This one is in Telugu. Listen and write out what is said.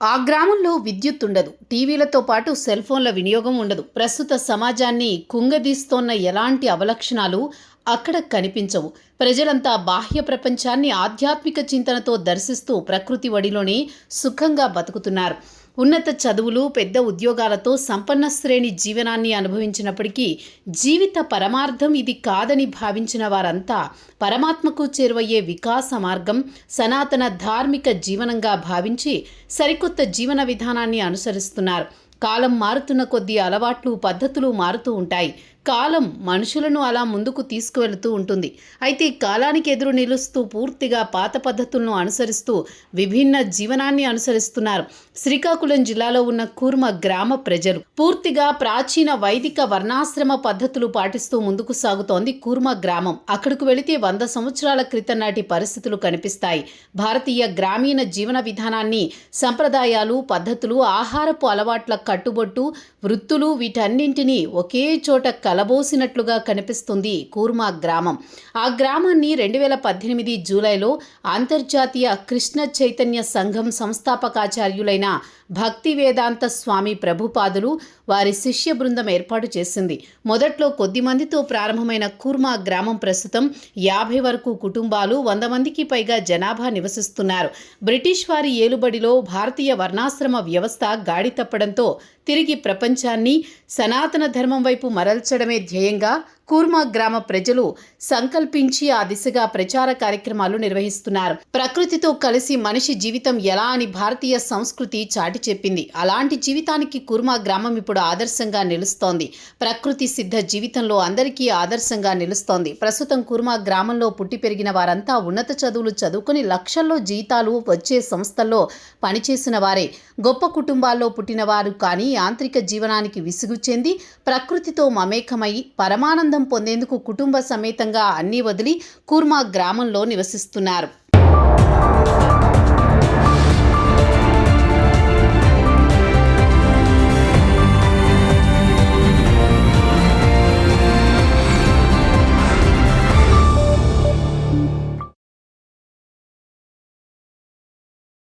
ఆ గ్రామంలో విద్యుత్ ఉండదు. టీవీలతో పాటు సెల్ ఫోన్ల వినియోగం ఉండదు. ప్రస్తుత సమాజాన్ని కుంగదీస్తోన్న ఎలాంటి అవలక్షణాలు అక్కడ కనిపించవు. ప్రజలంతా బాహ్య ప్రపంచాన్ని ఆధ్యాత్మిక చింతనతో దర్శిస్తూ ప్రకృతి ఒడిలోనే సుఖంగా బతుకుతున్నారు. ఉన్నత చదువులు, పెద్ద ఉద్యోగాలతో సంపన్న శ్రేణి జీవనాన్ని అనుభవించినప్పటికీ జీవిత పరమార్థం ఇది కాదని భావించిన వారంతా పరమాత్మకు చేరువయ్యే వికాస మార్గం సనాతన ధార్మిక జీవనంగా భావించి సరికొత్త జీవన విధానాన్ని అనుసరిస్తున్నారు. కాలం మారుతున్న కొద్దీ అలవాట్లు, పద్ధతులు మారుతూ ఉంటాయి. కాలం మనుషులను అలా ముందుకు తీసుకువెళుతూ ఉంటుంది. అయితే కాలానికి ఎదురు నిలుస్తూ పూర్తిగా పాత పద్ధతులను అనుసరిస్తూ విభిన్న జీవనాన్ని అనుసరిస్తున్నారు శ్రీకాకుళం జిల్లాలో ఉన్న కూర్మ గ్రామ ప్రజలు. పూర్తిగా ప్రాచీన వైదిక వర్ణాశ్రమ పద్ధతులు పాటిస్తూ ముందుకు సాగుతోంది కూర్మ గ్రామం. అక్కడకు వెళితే 100 సంవత్సరాల క్రితం నాటి పరిస్థితులు కనిపిస్తాయి. భారతీయ గ్రామీణ జీవన విధానాన్ని, సంప్రదాయాలు, పద్ధతులు, ఆహారపు అలవాట్ల కట్టుబొట్టు, వృత్తులు వీటన్నింటినీ ఒకే చోట కలబోసినట్లుగా కనిపిస్తుంది కూర్మ గ్రామం. ఆ గ్రామాన్ని 2018 జూలైలో అంతర్జాతీయ కృష్ణ చైతన్య సంఘం సంస్థాపకాచార్యులైన భక్తి వేదాంత స్వామి ప్రభుపాదులు వారి శిష్య బృందం ఏర్పాటు చేసింది. మొదట్లో కొద్ది మందితో ప్రారంభమైన కూర్మ గ్రామం ప్రస్తుతం 50 వరకు కుటుంబాలు, 100 మందికి పైగా జనాభా నివసిస్తున్నారు. బ్రిటిష్ వారి ఏలుబడిలో భారతీయ వర్ణాశ్రమ వ్యవస్థ గాడి తప్పడంతో తిరిగి ప్రపంచాన్ని సనాతన ధర్మం వైపు మరల్చడమే ధ్యేయంగా కూర్మ గ్రామ ప్రజలు సంకల్పించి ఆ దిశగా ప్రచార కార్యక్రమాలు నిర్వహిస్తున్నారు. ప్రకృతితో కలిసి మనిషి జీవితం ఎలా అని భారతీయ సంస్కృతి చాటి చెప్పింది. అలాంటి జీవితానికి కూర్మ గ్రామం ఇప్పుడు ఆదర్శంగా నిలుస్తోంది. ప్రకృతి సిద్ధ జీవితంలో అందరికీ ఆదర్శంగా నిలుస్తోంది. ప్రస్తుతం కూర్మ గ్రామంలో పుట్టి పెరిగిన వారంతా ఉన్నత చదువులు చదువుకుని లక్షల్లో జీతాలు వచ్చే సంస్థల్లో పనిచేసిన వారే. గొప్ప కుటుంబాల్లో పుట్టిన వారు కానీ యాంత్రిక జీవనానికి విసుగు చెంది ప్రకృతితో మమేకమై పరమానందం పొందేందుకు కుటుంబ సమేతంగా అన్నీ వదిలి కూర్మ గ్రామంలో నివసిస్తున్నారు.